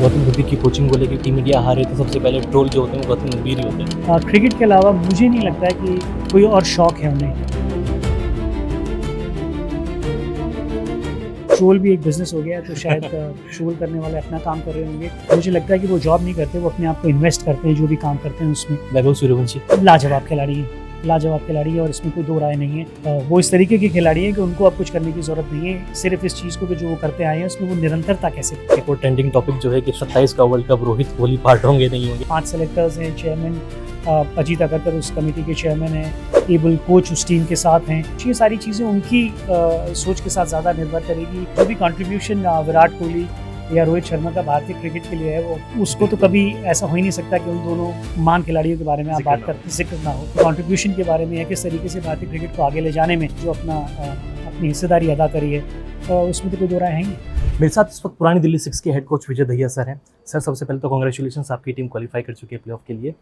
गौतम गंभीर की कोचिंग को लेकर टीम इंडिया हारे तो सबसे पहले ट्रोल जो होते हैं वो गौतम गंभीर ही होते हैं। क्रिकेट के अलावा मुझे नहीं लगता है कि कोई और शौक है उन्हें। ट्रोल भी एक बिजनेस हो गया है, तो शायद ट्रोल करने वाले अपना काम कर रहे होंगे। मुझे लगता है कि वो जॉब नहीं करते, वो अपने आप को इन्वेस्ट करते हैं जो भी काम करते हैं उसमें। वैभव सूर्यवंशी लाजवाब खिलाड़ी है, लाजवाब खिलाड़ी है और इसमें कोई दो राय नहीं है। वो इस तरीके के खिलाड़ी है कि उनको अब कुछ करने की जरूरत नहीं है, सिर्फ इस चीज़ को कि जो वो करते आए हैं उसमें वो निरंतरता कैसे। एक और ट्रेंडिंग टॉपिक जो है कि 27 का world cup Rohit Kohli part होंगे नहीं होंगे। 5 सेलेक्टर्स हैं, चेयरमैन अजीत अग्रकर उस कमेटी के चेयरमैन हैं, एबल कोच उस टीम के साथ हैं। ये सारी चीज़ें उनकी सोच के साथ ज़्यादा निर्भर करेगी। जो भी कंट्रीब्यूशन विराट कोहली या रोहित शर्मा का भारतीय क्रिकेट के लिए है, वो उसको तो कभी ऐसा हो ही नहीं सकता कि उन दोनों महान खिलाड़ियों के बारे में आप बात करते जिक्र ना हो। कंट्रीब्यूशन के बारे में या किस तरीके से भारतीय क्रिकेट को आगे ले जाने में जो अपनी हिस्सेदारी अदा करी है, उसमें तो कोई दो राय है ही। मेरे साथ इस वक्त पुरानी दिल्ली 6 के head coach Vijay Dahiya sir हैं। सर, सबसे पहले तो कांग्रेचुलेशंस, आपकी टीम क्वालिफाई कर चुकी है प्लेऑफ के लिए।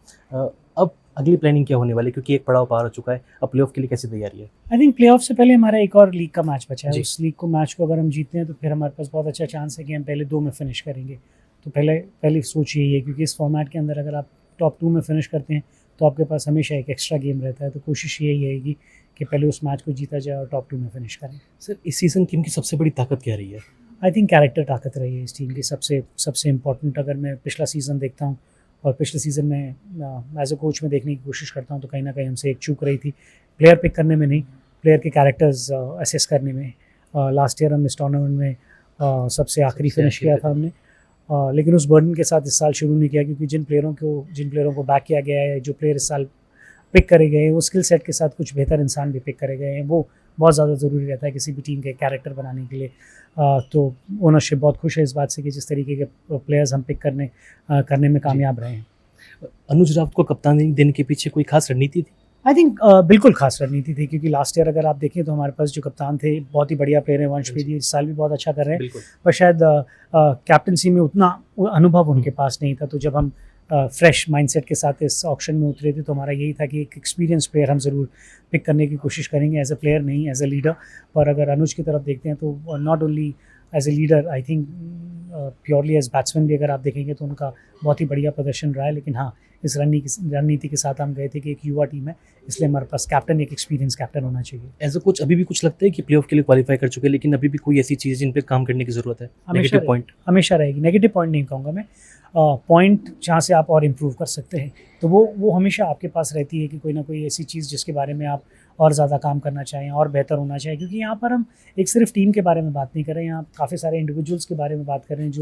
अब अगली प्लानिंग क्या होने वाली है, क्योंकि एक पड़ाव पार हो चुका है, अब प्लेऑफ के लिए कैसी तैयारी है? आई थिंक प्लेऑफ से पहले हमारा एक और लीग का मैच बचा है। जी। उस लीग को मैच को अगर हम जीतते हैं तो फिर हमारे पास बहुत अच्छा चांस है कि हम पहले 2 में फिनिश करेंगे। तो पहली सोच यही है, क्योंकि इस फॉर्मेट के अंदर अगर आप टॉप 2 में फिनिश करते हैं तो आपके पास हमेशा एक एक्स्ट्रा गेम रहता है। तो कोशिश यही रहेगी कि पहले उस मैच को जीता जाए और टॉप 2 में फिनिश करें। सर, इस सीज़न टीम की सबसे बड़ी ताकत क्या रही है? आई थिंक कैरेक्टर ताकत रही है इस टीम की सबसे इम्पॉर्टेंट। अगर मैं पिछला सीज़न देखता हूँ और पिछले सीज़न में एज ए कोच में देखने की कोशिश करता हूँ तो कहीं ना कहीं हमसे एक चूक रही थी, प्लेयर पिक करने में नहीं, प्लेयर के कैरेक्टर्स असेस करने में। लास्ट ईयर हम इस टूर्नामेंट में सबसे आखिरी फिनिश किया था हमने, लेकिन उस बर्डन के साथ इस साल शुरू नहीं किया, क्योंकि जिन प्लेयरों को बैक किया गया है, जो प्लेयर इस साल पिक करे गए हैं, वो स्किल सेट के साथ कुछ बेहतर इंसान भी पिक करे गए हैं। वो बहुत ज़्यादा ज़रूरी रहता है किसी भी टीम के कैरेक्टर बनाने के लिए। तो ओनरशिप बहुत खुश है इस बात से कि जिस तरीके के प्लेयर्स हम पिक करने में कामयाब रहे हैं। अनुज राउत को कप्तानी देने के पीछे कोई खास रणनीति थी? आई थिंक बिल्कुल खास रणनीति थी, क्योंकि लास्ट ईयर अगर आप देखें तो हमारे पास जो कप्तान थे बहुत ही बढ़िया प्लेयर हैं, वंशवेदी इस साल भी बहुत अच्छा कर रहे हैं, पर शायद कैप्टनसी में उतना अनुभव उनके पास नहीं था। तो जब हम फ्रेश माइंडसेट के साथ इस ऑक्शन में उतरे थे तो हमारा यही था कि एक एक्सपीरियंस प्लेयर हम ज़रूर पिक करने की कोशिश करेंगे, एज ए प्लेयर नहीं, एज ए लीडर। पर अगर अनुज की तरफ देखते हैं तो not only as a leader, I think purely as batsman भी अगर आप देखेंगे तो उनका बहुत ही बढ़िया प्रदर्शन रहा है। लेकिन हाँ, इस रणनीति के साथ हम गए थे कि एक युवा टीम है, इसलिए हमारे पास कैप्टन, एक एक्सपीरियंस कैप्टन होना चाहिए। एज अ कोच अभी भी कुछ लगता है कि प्लेऑफ के लिए क्वालिफाई कर चुके हैं, लेकिन अभी भी कोई ऐसी चीज़ जिन पे काम करने की ज़रूरत है? नेगेटिव पॉइंट हमेशा रहेगी। नेगेटिव पॉइंट नहीं कहूँगा मैं, पॉइंट जहाँ से आप और इम्प्रूव कर सकते हैं तो वो हमेशा आपके पास रहती है कि कोई ना कोई ऐसी चीज़ जिसके बारे में आप और ज़्यादा काम करना चाहें और बेहतर होना चाहिए। क्योंकि यहाँ पर हम एक सिर्फ टीम के बारे में बात नहीं कर रहे हैं, यहाँ काफ़ी सारे इंडिविजुअल्स के बारे में बात कर रहे हैं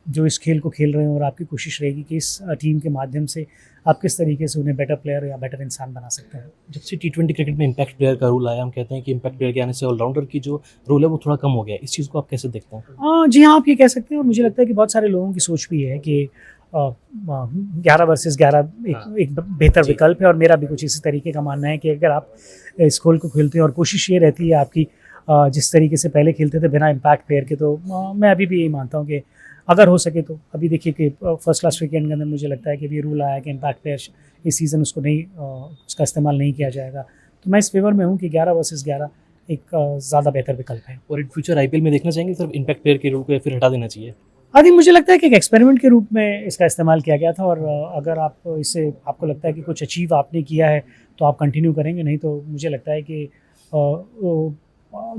जो इस खेल को खेल रहे हैं, और आपकी कोशिश रहेगी कि इस टीम के माध्यम से आप किस तरीके से उन्हें बेटर प्लेयर या बेटर इंसान बना सकते हैं। जब से T20 क्रिकेट में इम्पैक्ट प्लेयर का रूल आया, हम कहते हैं कि इम्पैक्ट प्लेयर के आने से ऑलराउंडर की जो रोल है वो थोड़ा कम हो गया है। इस चीज़ को आप कैसे देखते हैं? जी हाँ, आप ये कह सकते हैं, और मुझे लगता है कि बहुत सारे लोगों की सोच भी है कि 11 वर्सेस 11 एक बेहतर विकल्प है, और मेरा भी कुछ इसी तरीके का मानना है कि अगर आप इस खेल को खेलते हैं और कोशिश ये रहती है आपकी जिस तरीके से पहले खेलते थे बिना इम्पैक्ट प्लेयर के, तो मैं अभी भी यही मानता हूँ कि अगर हो सके तो अभी देखिए कि फर्स्ट क्लास क्रिकेट के अंदर मुझे लगता है कि ये रूल आया कि इम्पैक्ट प्लेयर इस सीज़न उसका इस्तेमाल नहीं किया जाएगा। तो मैं इस फेवर में हूँ कि 11 वर्सेस 11 एक ज़्यादा बेहतर विकल्प है। और इन फ्यूचर IPL में देखना चाहेंगे सिर्फ इम्पैक्ट प्लेयर के रूल को, या फिर हटा देना चाहिए? आई थिंक मुझे लगता है कि एक एक्सपेरिमेंट के रूप में इसका इस्तेमाल किया गया था, और अगर आप इससे आपको लगता है कि कुछ अचीव आपने किया है तो आप कंटिन्यू करेंगे, नहीं तो मुझे लगता है कि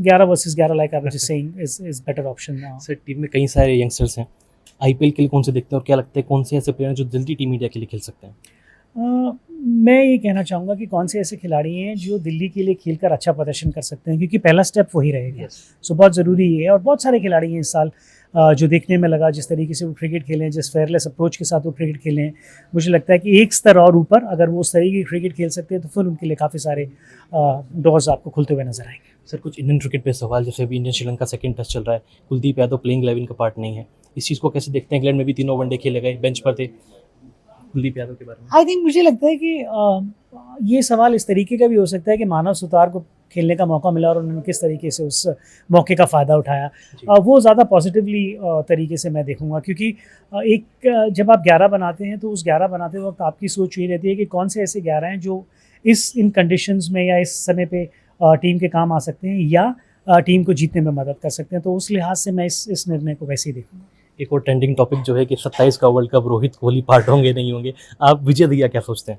11 versus 11 like I was just saying is better option. Sir, team में कई सारे यंगस्टर्स हैं, IPL के लिए कौन से देखते हैं और क्या लगता है कौन से ऐसे प्लेयर हैं जो जल्दी टीम इंडिया के लिए खेल सकते हैं? मैं ये कहना चाहूँगा कि कौन से ऐसे खिलाड़ी हैं जो दिल्ली के लिए खेलकर अच्छा प्रदर्शन कर सकते हैं, क्योंकि पहला स्टेप वही रहेगा। सो बहुत ज़रूरी है, और बहुत सारे खिलाड़ी हैं इस साल जो देखने में लगा जिस तरीके से वो क्रिकेट खेलें, जिस फेयरलेस अप्रोच के साथ वो क्रिकेट खेलें, मुझे लगता है कि एक स्तर और ऊपर अगर वो उस तरीके की क्रिकेट खेल सकते हैं तो फिर उनके लिए काफ़ी सारे डोर्स आपको खुलते हुए नजर आएंगे। सर, कुछ इंडियन क्रिकेट पे सवाल, जैसे अभी इंडियन श्रीलंका सेकंड टेस्ट चल रहा है, कुलदीप यादव प्लेइंग 11 का पार्ट नहीं है, इस चीज़ को कैसे देखते हैं? इंग्लैंड में भी 3 वनडे खेले गए, बेंच पर थे, कुलदीप यादव के बारे में? आई थिंक मुझे लगता है कि ये सवाल इस तरीके का भी हो सकता है कि मानव सुतार को खेलने का मौका मिला और उन्होंने किस तरीके से उस मौके का फ़ायदा उठाया, वो ज़्यादा पॉजिटिवली तरीके से मैं देखूंगा। क्योंकि जब आप 11 बनाते हैं तो उस 11 बनाते वक्त आपकी सोच ये रहती है कि कौन से ऐसे 11 हैं जो इन कंडीशंस में या इस समय पे टीम के काम आ सकते हैं या टीम को जीतने में मदद कर सकते हैं। तो उस लिहाज से मैं इस निर्णय को वैसे ही देखूंगा। एक और ट्रेंडिंग टॉपिक जो है कि 27 का world cup Rohit Kohli part होंगे नहीं होंगे, आप विजय दहिया क्या सोचते हैं?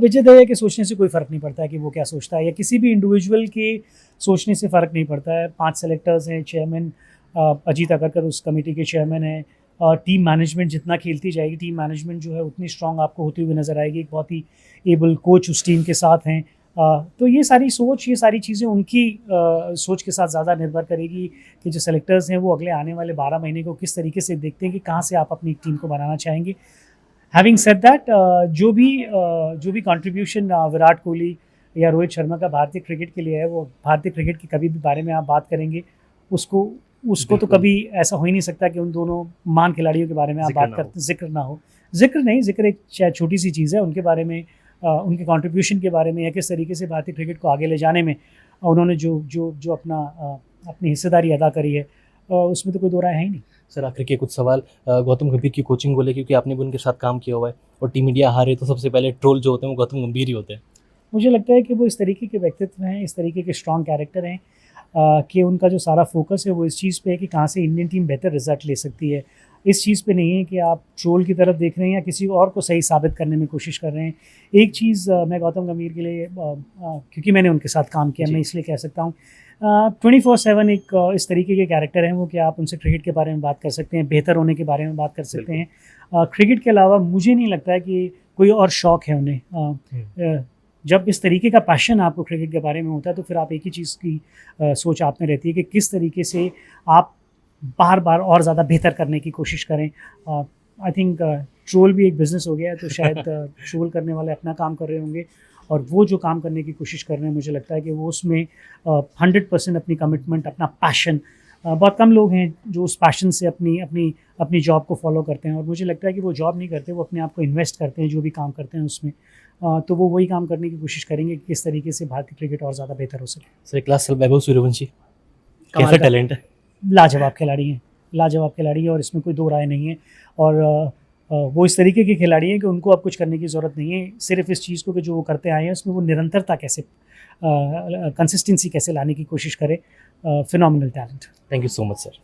विजय दहिया के सोचने से कोई फ़र्क नहीं पड़ता है कि वो क्या सोचता है, या किसी भी इंडिविजुअल के सोचने से फ़र्क नहीं पड़ता है। 5 सेलेक्टर्स हैं, चेयरमैन अजीत अगरकर उस कमेटी के चेयरमैन हैं। टीम मैनेजमेंट जितना खेलती जाएगी, टीम मैनेजमेंट जो है उतनी स्ट्रांग आपको होती हुई नज़र आएगी। एक बहुत ही एबल कोच उस टीम के साथ हैं। तो ये सारी सोच, ये सारी चीज़ें उनकी सोच के साथ ज़्यादा निर्भर करेगी कि जो सेलेक्टर्स हैं वो अगले आने वाले 12 महीने को किस तरीके से देखते हैं कि कहाँ से आप अपनी टीम को बनाना चाहेंगे। हैविंग सेड दैट, जो भी कंट्रीब्यूशन विराट कोहली या रोहित शर्मा का भारतीय क्रिकेट के लिए है, वो भारतीय क्रिकेट के कभी भी बारे में आप बात करेंगे उसको तो कभी ऐसा हो ही नहीं सकता कि उन दोनों महान खिलाड़ियों के बारे में आप बात करते जिक्र ना हो। जिक्र एक छोटी सी चीज़ है, उनके बारे में उनके कंट्रीब्यूशन के बारे में या किस तरीके से भारतीय क्रिकेट को आगे ले जाने में उन्होंने जो अपनी हिस्सेदारी अदा करी है, उसमें तो कोई दो राय है ही नहीं। सर आखिर के कुछ सवाल गौतम गंभीर की कोचिंग को लेकर, क्योंकि आपने भी उनके साथ काम किया हुआ है और टीम इंडिया हारे तो सबसे पहले ट्रोल जो होते हैं वो गौतम गंभीर ही होते हैं। मुझे लगता है कि वो इस तरीके के व्यक्तित्व हैं, इस तरीके के स्ट्रॉन्ग कैरेक्टर हैं कि उनका जो सारा फोकस है वो इस चीज़ पे है कि कहाँ से इंडियन टीम बेहतर रिजल्ट ले सकती है। इस चीज़ पे नहीं है कि आप ट्रोल की तरफ देख रहे हैं या किसी और को सही साबित करने में कोशिश कर रहे हैं। एक चीज़ मैं गौतम गंभीर के लिए क्योंकि मैंने उनके साथ काम किया, मैं इसलिए कह सकता हूँ 24/7 एक इस तरीके के कैरेक्टर हैं वो कि आप उनसे क्रिकेट के बारे में बात कर सकते हैं, बेहतर होने के बारे में बात कर सकते हैं। क्रिकेट के अलावा मुझे नहीं लगता है कि कोई और शौक़ है उन्हें। जब इस तरीके का पैशन आपको क्रिकेट के बारे में होता है तो फिर आप एक ही चीज़ की सोच आप में रहती है कि किस तरीके से आप बार बार और ज़्यादा बेहतर करने की कोशिश करें। आई थिंक ट्रोल भी एक बिज़नेस हो गया है, तो शायद ट्रोल करने वाले अपना काम कर रहे होंगे और वो जो काम करने की कोशिश कर रहे हैं, मुझे लगता है कि वो उसमें 100% अपनी कमिटमेंट, अपना पैशन, बहुत कम लोग हैं जो उस पैशन से अपनी जॉब को फॉलो करते हैं और मुझे लगता है कि वो जॉब नहीं करते, वो अपने आप को इन्वेस्ट करते हैं जो भी काम करते हैं उसमें। तो वो वही काम करने की कोशिश करेंगे कि किस तरीके से भारतीय क्रिकेट और ज़्यादा बेहतर हो सके। सर क्लास सल वैभव सूर्यवंशी कैसा टैलेंट है? लाजवाब खिलाड़ी हैं और इसमें कोई दो राय नहीं है। और वो इस तरीके के खिलाड़ी हैं कि उनको अब कुछ करने की ज़रूरत नहीं है, सिर्फ इस चीज़ को कि जो वो करते आए हैं उसमें वो निरंतरता कैसे, कंसिस्टेंसी कैसे लाने की कोशिश करें। Phenomenal talent. Thank you so much sir.